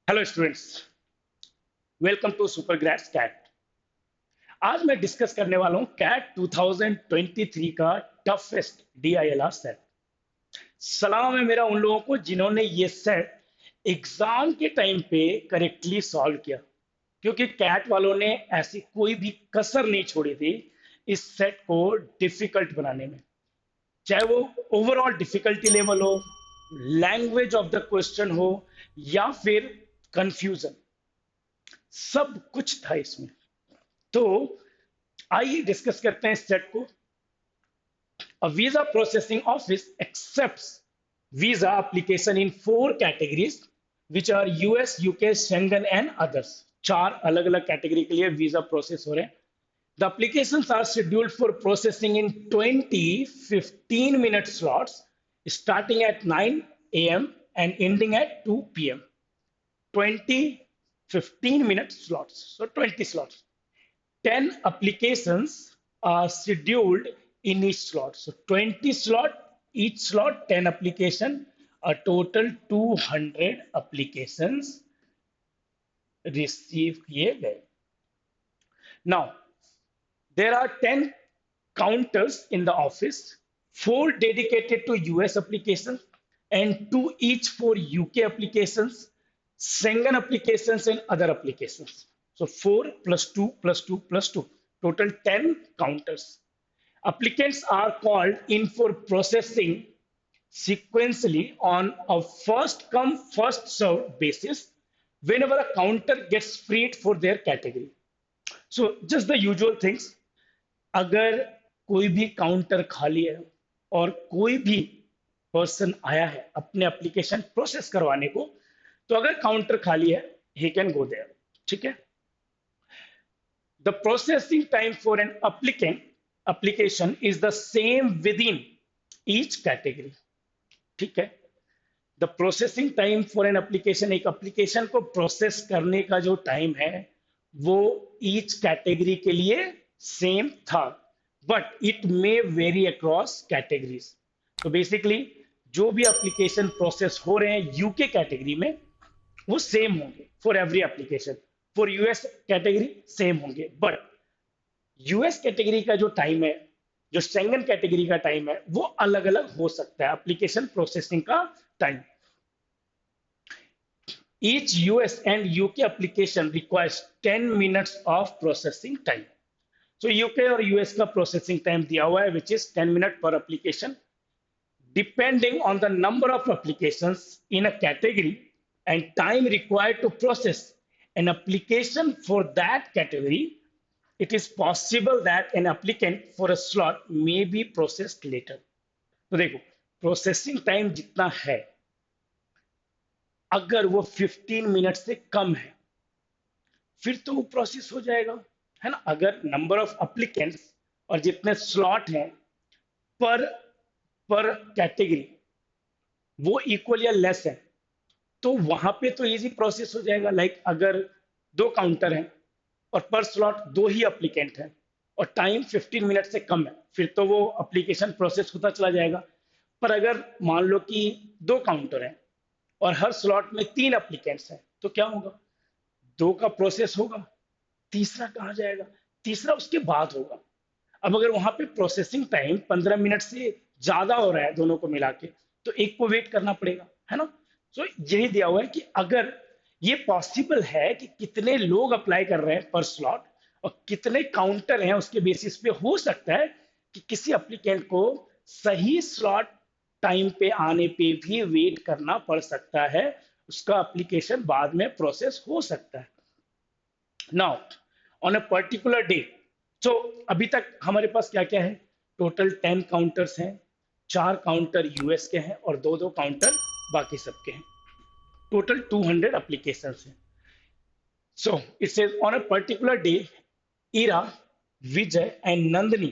Hello students, welcome to super grads CAT. आज मैं discuss करने वाला हूं कैट 2023 का टफेस्ट डीआईएलआर सेट। सलाम है मेरा उन लोगों को जिन्होंने ये सेट एग्जाम के टाइम पे करेक्टली सॉल्व किया, क्योंकि कैट वालों ने ऐसी कोई भी कसर नहीं छोड़ी थी इस सेट को डिफिकल्ट बनाने में। चाहे वो ओवरऑल डिफिकल्टी लेवल हो, लैंग्वेज ऑफ द क्वेश्चन हो, या फिर कंफ्यूजन, सब कुछ था इसमें। तो आइए डिस्कस करते हैं इस सेट को। A visa processing office accepts visa application in four categories, which are US, UK, Schengen and others. चार अलग अलग कैटेगरी के लिए वीजा प्रोसेस हो रहे हैं। The applications are scheduled for processing in 20 15-minute slots starting at 9 a.m. and ending at 2 p.m. 20 15-minute slots, so 20 slots. 10 applications are scheduled in each slot. So 20 slot, each slot 10 application, a total 200 applications receive किए गए. Now, there are 10 counters in the office, 4 dedicated to US applications and 2 each for UK applications, Schengen applications and other applications. So 4 plus 2 plus 2 plus 2, total 10 counters. Applicants are called in for processing sequentially on a first come first served basis whenever a counter gets freed for their category. So just the usual things. अगर कोई भी counter खाली है और कोई भी person आया है अपने एप्लीकेशन प्रोसेस करवाने को, तो अगर काउंटर खाली है ही कैन गो देयर। ठीक है। The processing time for an applicant application is the same within each category. ठीक है। The processing time for an application, एक एप्लीकेशन को प्रोसेस करने का जो टाइम है वो ईच कैटेगरी के लिए सेम था, but it may vary across categories. तो बेसिकली जो भी एप्लीकेशन प्रोसेस हो रहे हैं यूके कैटेगरी में वो सेम होंगे for every application. For US category same होंगे, बट यूएस कैटेगरी का जो टाइम है, जो शेंगन कैटेगरी का टाइम है, वो अलग अलग हो सकता है एप्लीकेशन प्रोसेसिंग का time. Each US and UK application requires 10 minutes of processing time. So UK और US का processing time दिया हुआ है which is 10 minutes per application. Depending on the number of applications in a category and time required to process an application for that category, it is possible that an applicant for a slot may be processed later. तो देखो, processing time जितना है, अगर वो 15 minute से कम है फिर तो वो प्रोसेस हो जाएगा, है ना। अगर नंबर ऑफ अप्लीकेंट्स और जितने स्लॉट हैं पर पर कैटेगरी वो इक्वल या लेस है, तो वहां पे तो इजी प्रोसेस हो जाएगा। लाइक अगर दो काउंटर हैं और पर स्लॉट दो ही अप्लीकेंट हैं और टाइम 15 मिनट से कम है, फिर तो वो एप्लीकेशन प्रोसेस होता चला जाएगा। पर अगर मान लो कि दो काउंटर हैं और हर स्लॉट में 3 एप्लीकेंट्स हैं, तो क्या होगा, दो का प्रोसेस होगा, तीसरा कहाँ जाएगा, तीसरा उसके बाद होगा। अब अगर वहां पे प्रोसेसिंग टाइम 15 मिनट से ज्यादा हो रहा है दोनों को मिला के, तो एक को वेट करना पड़ेगा, है ना। सो यही दिया हुआ है कि अगर ये पॉसिबल है कि कितने लोग अप्लाई कर रहे हैं पर स्लॉट और कितने काउंटर हैं, उसके बेसिस पे हो सकता है कि किसी एप्लीकेंट को सही स्लॉट टाइम पे आने पे भी वेट करना पड़ सकता है, उसका एप्लीकेशन बाद में प्रोसेस हो सकता है। Now on a particular day, तो अभी तक हमारे पास क्या क्या है, टोटल 10 काउंटर्स हैं, 4 काउंटर यूएस के हैं और दो दो काउंटर बाकी सबके हैं। टोटल 200 एप्लीकेशंस हैं। So it says on a particular day, Ira, Vijay, and Nandini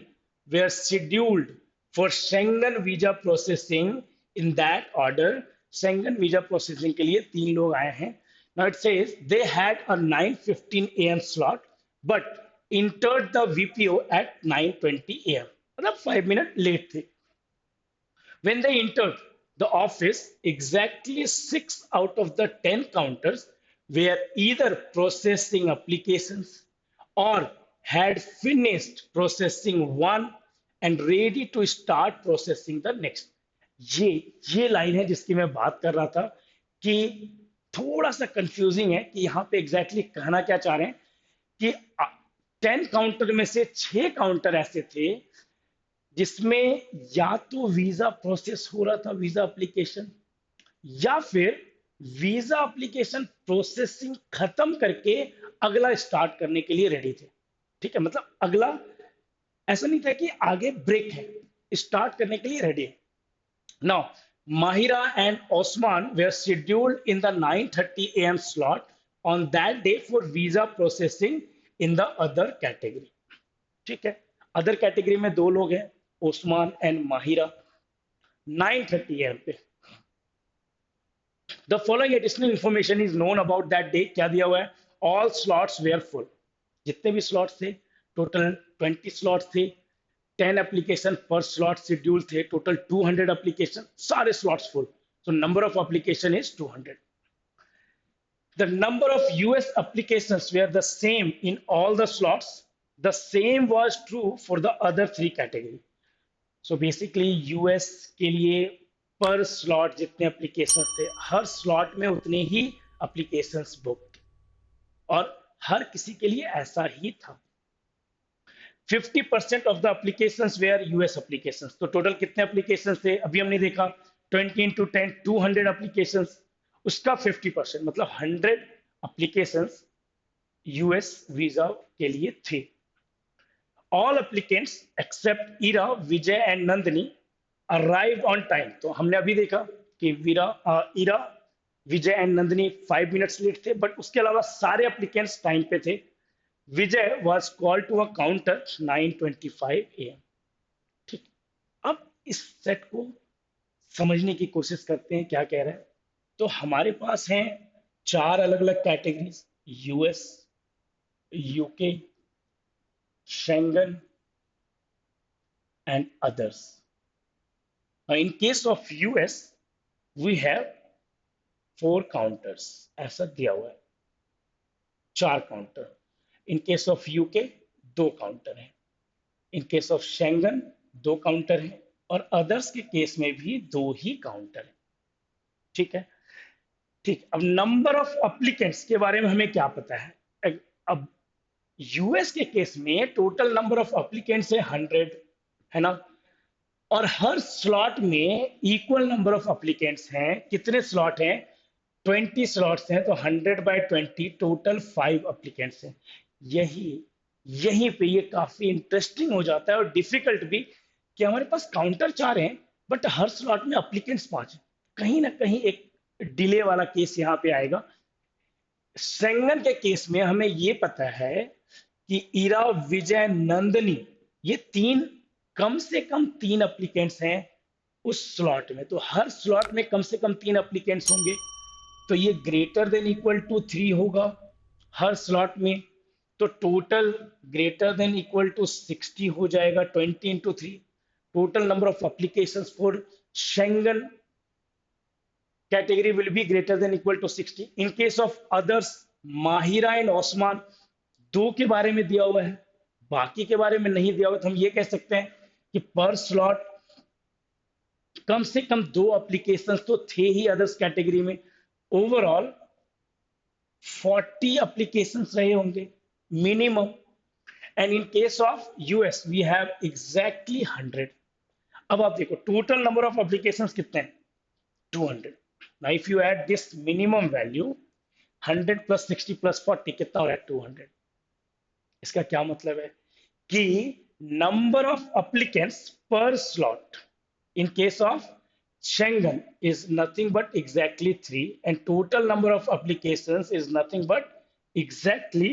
were scheduled for Schengen visa processing in that order. Schengen visa processing के लिए 3 लोग आए हैं. Now it says they had a 9:15 a.m. slot, but entered the VPO at 9:20 a.m. मतलब 5 minutes late थे. When they entered the office, exactly 6 out of the 10 counters were either processing applications or had finished processing one and ready to start processing the next. ये ये line है जिसकी मैं बात कर रहा था कि थोड़ा सा कंफ्यूजिंग है कि यहाँ पे एग्जैक्टली exactly कहना क्या चाह रहे हैं कि 10 काउंटर में से 6 काउंटर ऐसे थे जिसमें या तो वीजा प्रोसेस हो रहा था, वीजा एप्लीकेशन, या फिर वीजा एप्लीकेशन प्रोसेसिंग खत्म करके अगला स्टार्ट करने के लिए रेडी थे। ठीक है, मतलब अगला ऐसा नहीं था कि आगे ब्रेक है, स्टार्ट करने के लिए रेडी है। Now Mahira and Osman were scheduled in the 9:30 a.m. slot on that day for visa processing in the other category. ठीक है, अदर कैटेगरी में दो लोग हैं, ओस्मान एंड माहिरा। 9:30 a.m. पे the following additional information is known about that day. क्या दिया हुआ है? All slots were full. जितने भी स्लॉट्स थे, टोटल 20 स्लॉट्स थे, 10 एप्लीकेशन पर स्लॉट शेड्यूल थे, टोटल 200 एप्लीकेशन, सारे slots full. So number of application is 200। The number of US applications were the same in all the slots. The same was true for the other three categories. So basically US के लिए पर slot जितने applications थे, हर slot में उतने ही applications book, और हर किसी के लिए ऐसा ही था। 50% of the applications were US applications. तो टोटल कितने एप्लीकेशंस थे अभी हमने देखा, 20 into 10 200 एप्लीकेशंस, उसका 50% मतलब 100 एप्लीकेशंस यूएस वीजा के लिए थे। All applicants except Ira, Vijay and Nandini arrived on time. तो हमने अभी देखा कि Ira, Vijay and Nandini 5 minutes late थे, बट उसके अलावा सारे एप्लीकेंट्स टाइम पे थे। Vijay was called to a counter 9:25 AM। ठीक, अब इस सेट को समझने की कोशिश करते हैं क्या कह रहे हैं। तो हमारे पास हैं 4 अलग अलग categories, US, UK, Schengen and others. Now, in case of US, we have 4 counters, ऐसा दिया हुआ है, 4 counter. In case of UK 2 counter हैं, in case of Schengen 2 counter हैं, और अदर्स के केस में भी 2 ही काउंटर हैं। ठीक है, ठीक। अब नंबर ऑफ एप्लीकेंट्स के बारे में हमें क्या पता है? अब यूएस के केस में टोटल नंबर ऑफ एप्लीकेंट्स है 100, है ना, और हर स्लॉट में इक्वल नंबर ऑफ एप्लीकेंट्स हैं। कितने स्लॉट हैं? 20 स्लॉट्स हैं, तो 100/20 टोटल 5 एप्लीकेंट्स हैं। यहीं पे ये काफी इंटरेस्टिंग हो जाता है और डिफिकल्ट भी, कि हमारे पास काउंटर 4 हैं बट हर स्लॉट में एप्लीकेंट्स 5 हैं। कहीं ना कहीं एक डिले वाला केस यहाँ पे आएगा। सेंगन के केस में हमें ये पता है कि ईरा, विजय, नंदनी, ये 3 कम से कम 3 एप्लीकेंट्स हैं उस स्लॉट में। तो हर स्लॉट में कम से कम 3 एप्लीकेंट्स होंगे, तो ये ग्रेटर देन इक्वल टू 3 होगा हर स्लॉट में। तो total greater than equal to 60 हो जाएगा, 20 into 3। Total number of applications for Schengen category will be greater than equal to 60. In case of others, Mahira and Osman 2 के बारे में दिया हुआ है, बाकी के बारे में नहीं दिया हुआ। तो हम ये कह सकते हैं कि पर स्लॉट कम से कम 2 एप्लीकेशंस तो थे ही अदर्स कैटेगरी में। ओवरऑल 40 एप्लीकेशंस रहे होंगे minimum, and in case of US we have exactly 100। अब आप देखो टोटल नंबर ऑफ एप्लीकेशंस कितने हैं? 200। Now if you add this minimum value 100 plus 60 plus 40 कितना हो रहा है? 200। इसका क्या मतलब है कि नंबर ऑफ एप्लीकेंट्स पर slot in case of Schengen is nothing but exactly 3, and total number of applications is nothing but exactly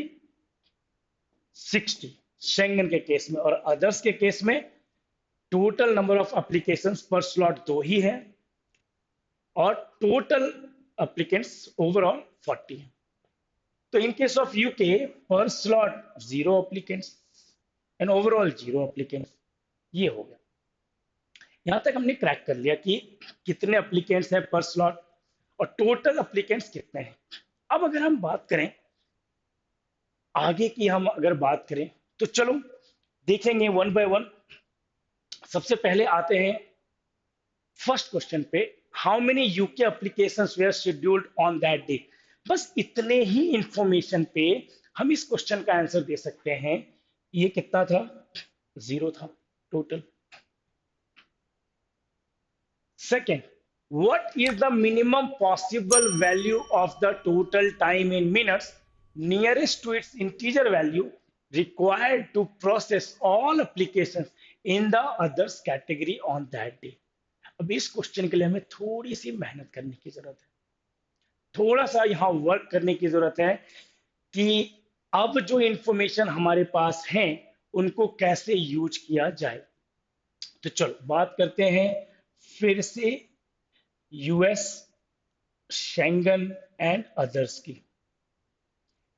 60 Schengen के केस में। और अदर्स के केस में टोटल नंबर ऑफ एप्लीकेशंस पर स्लॉट 2 ही है और टोटल एप्लीकेंट्स ओवरऑल 40 है। तो इन केस ऑफ यूके पर slot 0 applicants and overall 0 applicants. ये हो गया, यहां तक हमने क्रैक कर लिया कि कितने एप्लीकेंट्स हैं पर स्लॉट और टोटल एप्लीकेंट्स कितने हैं। अब अगर हम बात करें आगे की, हम अगर बात करें तो चलो देखेंगे वन बाय वन। सबसे पहले आते हैं फर्स्ट क्वेश्चन पे, how many UK applications were scheduled on that day. बस इतने ही इंफॉर्मेशन पे हम इस क्वेश्चन का आंसर दे सकते हैं। ये कितना था? 0 था total. Second, what is the minimum possible value of the total time in minutes nearest to its integer value required to process all applications in the others category on that day? अब इस question के लिए हमें थोड़ी सी मेहनत करने की जरूरत है, थोड़ा सा यहाँ वर्क करने की जरूरत है कि अब जो इंफॉर्मेशन हमारे पास है उनको कैसे यूज किया जाए। तो चलो बात करते हैं फिर से यूएस, Schengen and others की।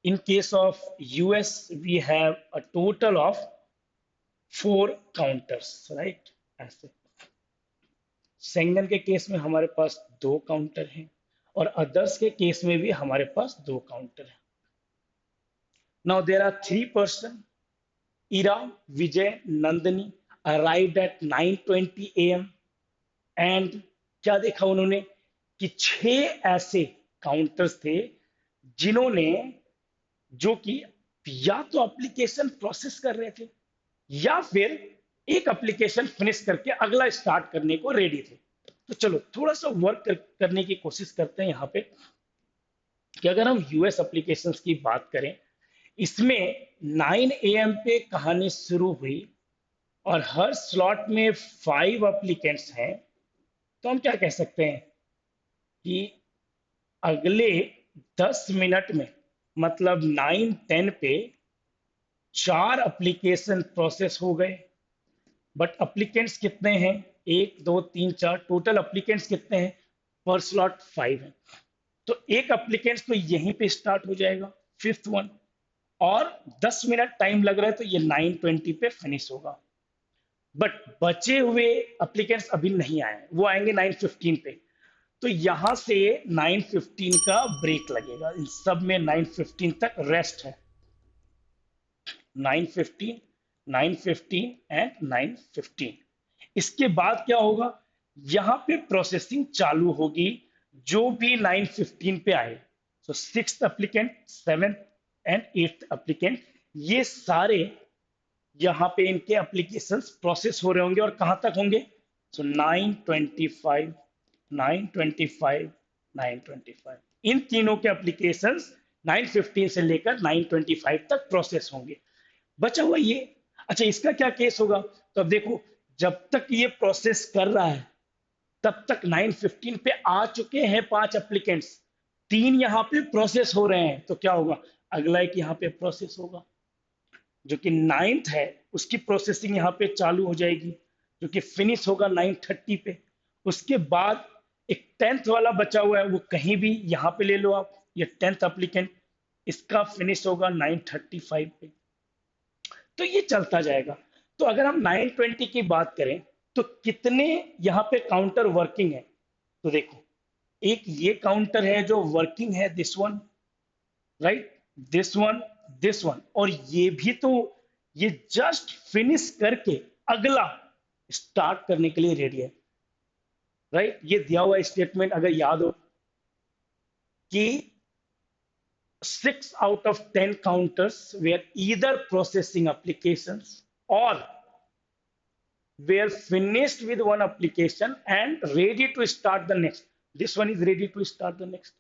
In case of US, we have a total of 4 counters, right? ऐसे Schengen के केस में हमारे पास 2 काउंटर हैं और अदर्स के केस में भी हमारे पास 2 काउंटर हैं। Now there are 3 persons, Ira, Vijay, Nandini arrived at 9:20 a.m. and क्या देखा उन्होंने कि 6 ऐसे काउंटर्स थे जिन्होंने, जो कि या तो एप्लीकेशन प्रोसेस कर रहे थे या फिर एक एप्लीकेशन फिनिश करके अगला स्टार्ट करने को रेडी थे। तो चलो थोड़ा सा वर्क करने की कोशिश करते हैं यहाँ पे कि अगर हम यूएस एप्लीकेशंस की बात करें, इसमें 9 AM पे कहानी शुरू हुई और हर स्लॉट में 5 एप्लीकेंट्स हैं। तो हम क्या कह सकते हैं कि अगले 10 मिनट में, मतलब 9:10 पे 4 एप्लीकेशन प्रोसेस हो गए। बट एप्लीकेंट्स कितने हैं? 1 2 3 4, टोटल एप्लीकेंट्स कितने हैं? पर स्लॉट 5 है। तो एक एप्लीकेंट्स तो यहीं पे स्टार्ट हो जाएगा, फिफ्थ वन, और 10 मिनट टाइम लग रहा है तो ये 9:20 पे फिनिश होगा। बट बचे हुए एप्लीकेंट्स अभी नहीं आए हैं, वो आएंगे 9:15 पे। तो यहां से 9:15 का ब्रेक लगेगा, इन सब में 9:15 तक रेस्ट है। 9:15, 9:15 एंड 9:15। इसके बाद क्या होगा? यहां पे प्रोसेसिंग चालू होगी जो भी 9:15 पे आए। So sixth applicant, seventh and eighth applicant, ये सारे यहाँ पे इनके एप्लीकेशंस प्रोसेस हो रहे होंगे और कहां तक होंगे? सो 9:25, 9:25, 9:25, इन तीनों के एप्लीकेशंस 9:15 से लेकर 9:25 तक प्रोसेस होंगे। बचा हुआ ये, अच्छा इसका क्या केस होगा? तो अब देखो, जब तक ये प्रोसेस कर रहा है तब तक 9:15 पे आ चुके हैं 5 एप्लीकेंट्स, 3 यहाँ पे प्रोसेस हो रहे हैं। तो क्या होगा? अगला एक यहाँ पे प्रोसेस होगा, जो कि 9th है, उसकी प्रोसेसिंग यहाँ पे चालू हो जाएगी, जो कि फिनिश होगा 9:30 पे। उसके बाद एक 10th वाला बचा हुआ है, वो कहीं भी यहाँ पे ले लो आप, ये 10th एप्लीकेंट, इसका फिनिश होगा 9:35 पे। तो ये चलता जाएगा। तो अगर हम 9:20 की बात करें तो कितने यहाँ पे काउंटर वर्किंग है? तो देखो, एक ये काउंटर है जो वर्किंग है, this one, right, this one, this one, और ये भी तो, ये जस्ट फिनिश करके अगला स्टार्ट करने के लिए रेडी है, राइट। ये दिया हुआ स्टेटमेंट अगर याद हो कि 6 out of 10 counters were either processing applications or were finished with one application and ready to start the next. This one is ready to start the next.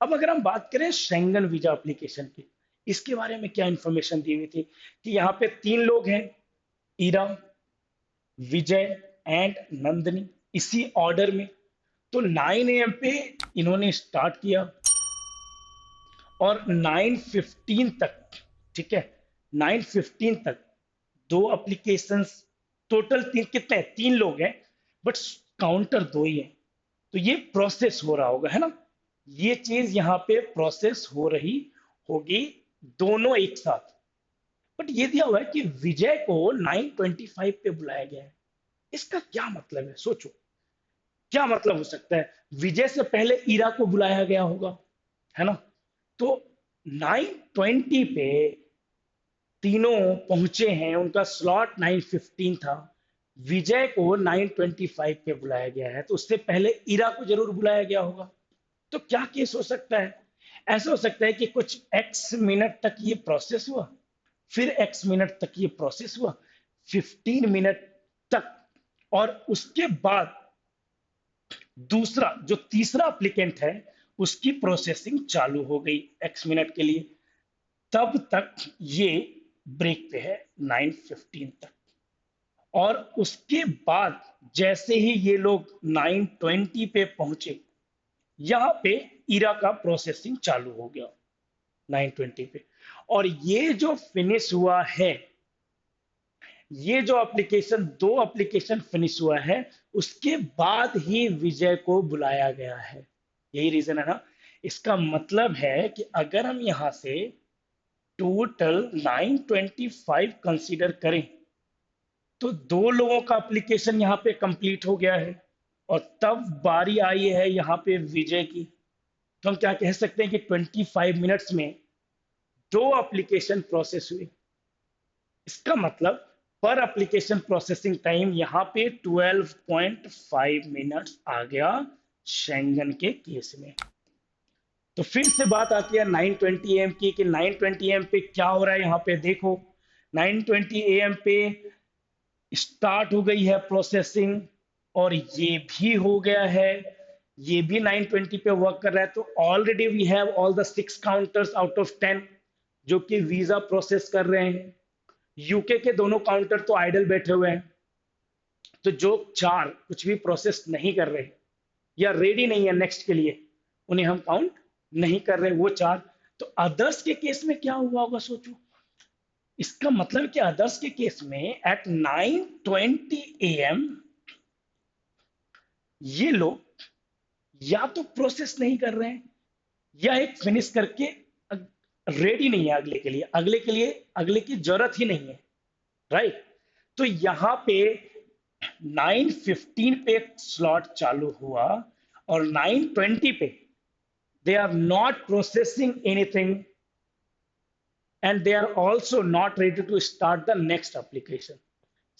अब अगर हम बात करें शेंगन वीजा एप्लीकेशन की, इसके बारे में क्या इंफॉर्मेशन दी हुई थी कि यहाँ पे 3 लोग हैं, ईरा, विजय एंड नंदनी, इसी ऑर्डर में। तो 9 AM पे इन्होंने स्टार्ट किया और 9:15 तक, ठीक है, 9:15 तक 2 एप्लीकेशंस, टोटल 3, कितने हैं? 3 लोग हैं, बट काउंटर 2 ही है। तो ये प्रोसेस हो रहा होगा, है ना, ये चीज यहाँ पे प्रोसेस हो रही होगी, दोनों एक साथ। बट ये दिया हुआ है कि विजय को 9:25 पे बुलाया गया है। इसका क्या मतलब है? सोचो क्या मतलब हो सकता है? विजय से पहले ईरा को बुलाया गया होगा, है ना, तो 9:20 पे तीनों पहुंचे हैं, उनका स्लॉट 9:15 था। विजय को 9:25 पे बुलाया गया है, तो उससे पहले इरा को जरूर बुलाया गया होगा। तो क्या केस हो सकता है? ऐसा हो सकता है कि कुछ एक्स मिनट तक ये प्रोसेस हुआ, फिर एक्स मिनट तक ये प्रोसेस हुआ, 15 मिनट तक, और उसके बाद दूसरा जो तीसरा एप्लीकेंट है उसकी प्रोसेसिंग चालू हो गई एक्स मिनट के लिए, तब तक ये ब्रेक पे है 9:15 तक। और उसके बाद जैसे ही ये लोग 9:20 पे पहुंचे, यहां पे इरा का प्रोसेसिंग चालू हो गया 9:20 पे। और ये जो फिनिश हुआ है, ये जो एप्लीकेशन, दो एप्लीकेशन फिनिश हुआ है, उसके बाद ही विजय को बुलाया गया है। यही रीजन है ना। इसका मतलब है कि अगर हम यहां से टोटल 9:25 कंसीडर करें, तो दो लोगों का एप्लीकेशन यहाँ पे कंप्लीट हो गया है, और तब बारी आई है यहाँ पे विजय की। तो हम क्या कह सकते हैं कि 25 मिनट्स में दो एप्लीकेशन प्रोसेस हुए। इसका मतलब पर एप्लीकेशन प्रोसेसिंग टाइम यहाँ पे 12.5 मिनट्स आ गया शेंगन के केस में। तो फिर से बात आती है 9:20 AM की, कि 9:20 AM पे क्या हो रहा है। यहाँ पे देखो 9:20 AM पे स्टार्ट हो गई है प्रोसेसिंग, और ये भी हो गया है, ये भी 9:20 पे वर्क कर रहा है। तो already we have all the 6 counters out of 10 जो कि वीजा प्रोसेस कर रहे हैं। यूके के दोनों काउंटर तो आइडल बैठे हुए हैं, तो जो चार कुछ भी प्रोसेस नहीं कर रहे या रेडी नहीं है नेक्स्ट के लिए, उन्हें हम काउंट नहीं कर रहे, वो चार। तो अदर्स के केस में क्या हुआ होगा सोचो। इसका मतलब कि अदर्स के केस में एट 9:20 AM ये लोग या तो प्रोसेस नहीं कर रहे हैं, या एक फिनिश करके रेडी नहीं है अगले की जरूरत ही नहीं है, राइट। तो यहां पे 9:15 पे स्लॉट चालू हुआ, और 9:20 पे they are not processing anything, and they are also not ready to start the next application.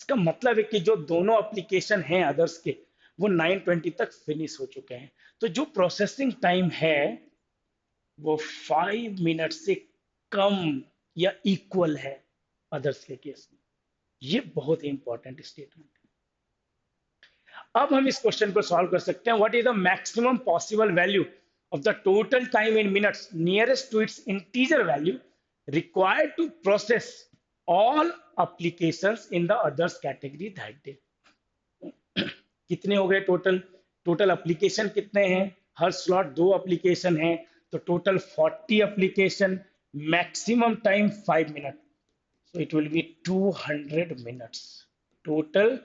इसका मतलब है कि जो दोनों एप्लीकेशन हैं अदर्स के, वो 9:20 तक फिनिश हो चुके हैं। तो जो प्रोसेसिंग टाइम है वो 5 मिनट से कम या इक्वल है अदर्स के केस में। ये बहुत ही इंपॉर्टेंट स्टेटमेंट है। अब हम इस क्वेश्चन को सॉल्व कर सकते हैं। What is the maximum possible value of the total time in minutes nearest to its integer value required to process all applications in the others category that day. कितने हो गए टोटल? टोटल एप्लीकेशन कितने हैं? हर slot दो application है, तो total 40 application, maximum time 5 minute, so it will be 200 minutes total,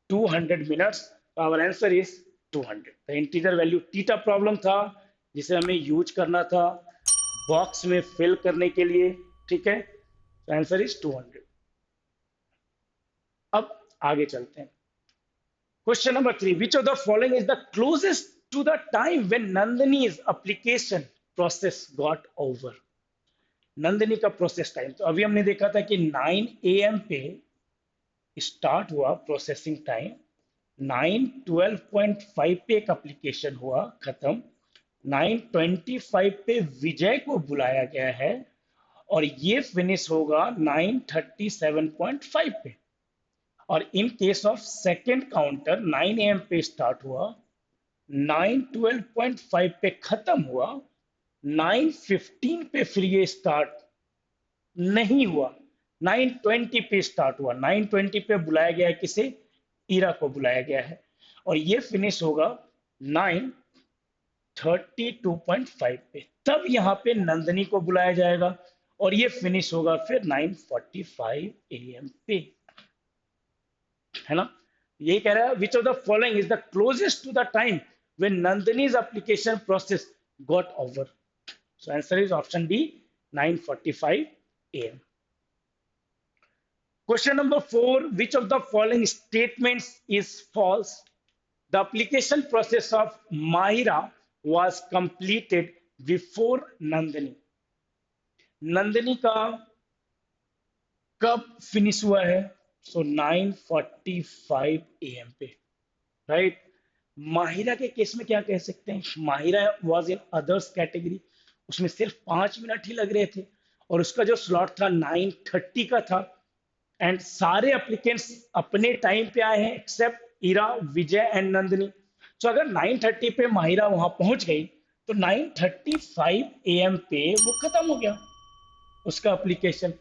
200 minutes। our answer is 200। the integer value theta problem था जिसे हमें यूज करना था बॉक्स में फिल करने के लिए, ठीक है। तो आंसर इज 200। अब आगे चलते हैं। Question number 3, which of the following is the closest to the time when Nandini's application process got over. Nandini का प्रोसेस टाइम, तो अभी हमने देखा था कि 9 AM पे स्टार्ट हुआ प्रोसेसिंग टाइम, 9:12.5 पे एक एप्लीकेशन हुआ खत्म, 9:25 पे विजय को बुलाया गया है, और ये फिनिश होगा 9:37.5 पे। और इन case of second counter 9 AM पे स्टार्ट हुआ, 9:12.5 पे खत्म हुआ, 9:15 पे फिर ये स्टार्ट नहीं हुआ, 9:20 पे स्टार्ट हुआ, 9:20 पे बुलाया गया है किसे? ईरा को बुलाया गया है, और ये फिनिश होगा 9:32.5 पे। तब यहाँ पे नंदनी को बुलाया जाएगा, और ये फिनिश होगा फिर 9:45 AM पे, है ना। ये कह रहा है which of the following is the closest to the time when Nandini's application process got over. So answer is option D, 9:45 AM। Question number 4, which of the following statements is false? The application process of Mahira was completed before Nandini. Nandini का कब finish हुआ है? सो 9:45 AM पे, right. Mahira के case में क्या कह सकते हैं? Mahira was in others category, उसमें सिर्फ 5 मिनट ही लग रहे थे, और उसका जो स्लॉट था 9:30 का था। एंड सारे एप्लीकेंट्स अपने टाइम पे आए हैं एक्सेप्ट इरा, विजय एंड नंदिनी। तो अगर 9:30 पे माहिरा वहां पहुंच गई, तो 9:35 AM पे वो खत्म हो गया, उसका एप्लीकेशन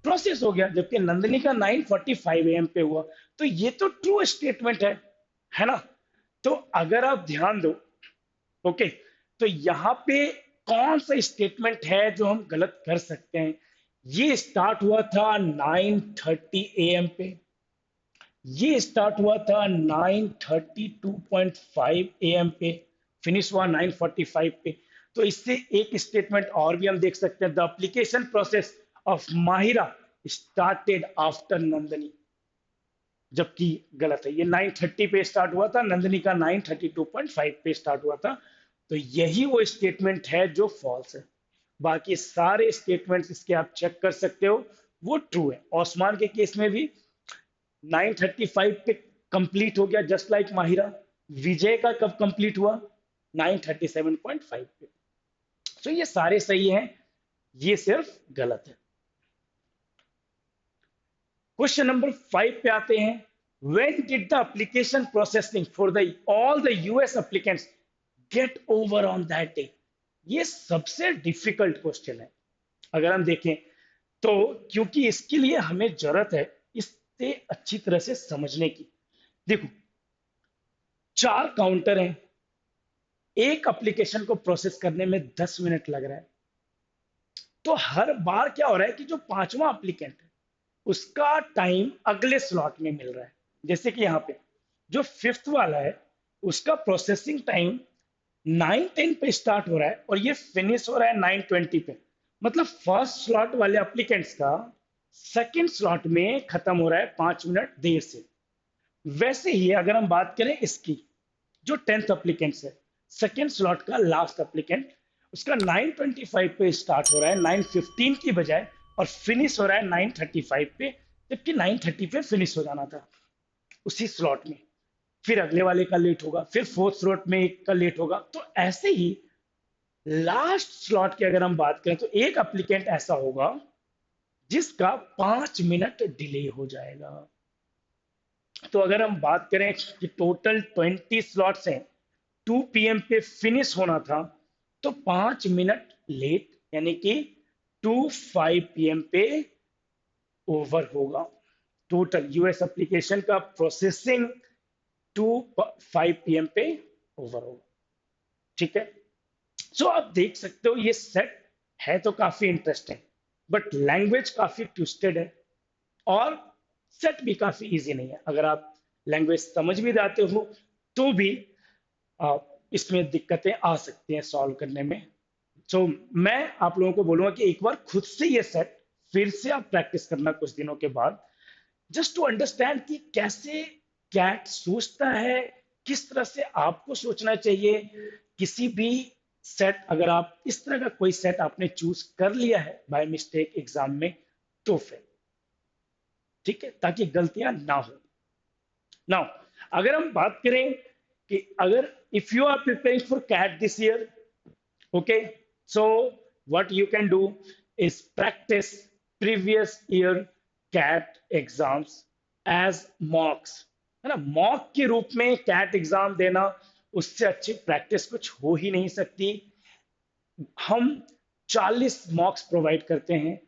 प्रोसेस हो गया, जबकि नंदिनी का 9:45 AM पे हुआ। तो ये तो ट्रू स्टेटमेंट है ना? तो अगर आप ध्यान दो, ओके, तो यहाँ पे कौन सा स्टेटमेंट है जो हम गलत कर सकते हैं? ये स्टार्ट हुआ था 9:30 AM पे, ये स्टार्ट हुआ था 9:32.5 AM पे, फिनिश हुआ 9:45 पे। तो इससे एक स्टेटमेंट और भी हम देख सकते हैं, the application process of Mahira started after Nandini, जबकि गलत है। ये 9:30 पे स्टार्ट हुआ था, नंदनी का 9:32.5 पे स्टार्ट हुआ था। तो यही वो स्टेटमेंट है जो फॉल्स है। बाकी सारे स्टेटमेंट्स इसके आप चेक कर सकते हो, वो ट्रू है। ओस्मान के केस में भी 9:35 पे कंप्लीट हो गया, जस्ट लाइक माहिरा। विजय का कब कंप्लीट हुआ? 9:37.5 पे। तो ये सारे सही हैं, ये सिर्फ गलत है। क्वेश्चन नंबर 5 पे आते हैं। When did the application processing for the all the US applicants get over on that day? ये सबसे डिफिकल्ट क्वेश्चन है अगर हम देखें तो, क्योंकि इसके लिए हमें जरूरत है इससे अच्छी तरह से समझने की। देखो, 4 काउंटर हैं, एक एप्लीकेशन को प्रोसेस करने में 10 मिनट लग रहा है। तो हर बार क्या हो रहा है कि जो पांचवा एप्लीकेंट है उसका टाइम अगले स्लॉट में मिल रहा है। जैसे कि यहाँ पे जो फिफ्थ वाला है उसका प्रोसेसिंग टाइम 9:10 पे स्टार्ट हो रहा है और ये फिनिश हो रहा है 9:20 पे। मतलब फर्स्ट स्लॉट वाले एप्लीकेंट्स का सेकंड स्लॉट में खत्म हो रहा है 5 मिनट देर से। वैसे ही अगर हम बात करें इसकी, जो 10th एप्लीकेंट्स है, सेकेंड स्लॉट का लास्ट एप्लीकेंट, उसका 9:25 पे स्टार्ट हो रहा है 9:15 की बजाय, और फिनिश हो रहा है 9:35 पे, जबकि 9:30 पे फिनिश हो जाना था उसी स्लॉट में। फिर अगले वाले का लेट होगा, फिर फोर्थ स्लॉट में एक का लेट होगा। तो ऐसे ही लास्ट स्लॉट की अगर हम बात करें तो एक एप्लीकेंट ऐसा होगा जिसका 5 मिनट डिले हो जाएगा। तो अगर हम बात करें कि टोटल 20 स्लॉट्स हैं, 2 PM पे फिनिश होना था, तो 5 मिनट लेट, यानी कि 2:05 PM पे ओवर होगा। टोटल यूएस एप्लीकेशन का प्रोसेसिंग 2:05 PM पे ओवर होगा। ठीक है, सो आप देख सकते हो ये सेट है तो काफी इंटरेस्टिंग, बट लैंग्वेज काफी ट्विस्टेड है, और सेट भी काफी इजी नहीं है। अगर आप लैंग्वेज समझ भी जाते हो तो भी इसमें दिक्कतें आ सकती हैं सॉल्व करने में। तो मैं आप लोगों को बोलूंगा कि एक बार खुद से ये सेट फिर से आप प्रैक्टिस करना कुछ दिनों के बाद, जस्ट टू अंडरस्टैंड कि कैसे कैट सोचता है, किस तरह से आपको सोचना चाहिए। किसी भी सेट, अगर आप इस तरह का कोई सेट आपने चूज कर लिया है बाय मिस्टेक एग्जाम में, तो फिर ठीक है, ताकि गलतियां ना हो। नाउ अगर हम बात करें कि अगर if you are preparing for CAT this year, okay, so what you can do is practice previous year cat exams as mocks, है ना? मॉक के रूप में कैट एग्जाम देना, उससे अच्छी प्रैक्टिस कुछ हो ही नहीं सकती। हम 40 मॉक्स प्रोवाइड करते हैं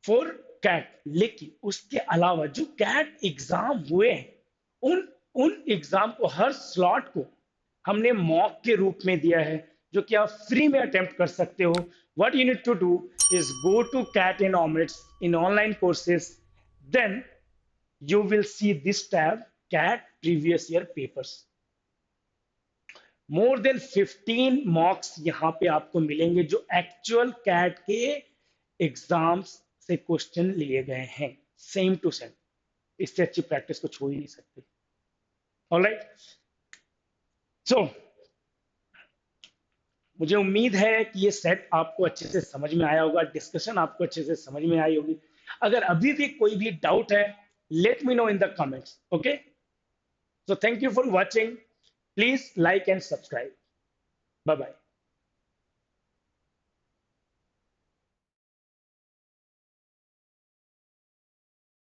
फॉर कैट, लेकिन उसके अलावा जो कैट एग्जाम हुए हैं उन उन एग्जाम को, हर स्लॉट को हमने मॉक के रूप में दिया है, जो कि आप फ्री में अटेम्प्ट कर सकते हो। What you need to do is go to CAT in omelettes in online courses, then you will see this tab, cat previous year papers। More than 15 mocks यहाँ पे आपको मिलेंगे जो एक्चुअल कैट के एग्जाम्स से क्वेश्चन लिए गए हैं, सेम टू सेम। इससे अच्छी प्रैक्टिस कुछ हो ही नहीं सकती। ऑलराइट, सो मुझे उम्मीद है कि ये सेट आपको अच्छे से समझ में आया होगा, डिस्कशन आपको अच्छे से समझ में आई होगी। अगर अभी भी कोई भी डाउट है, let me know in the comments, okay? So thank you for watching, please like and subscribe, bye bye.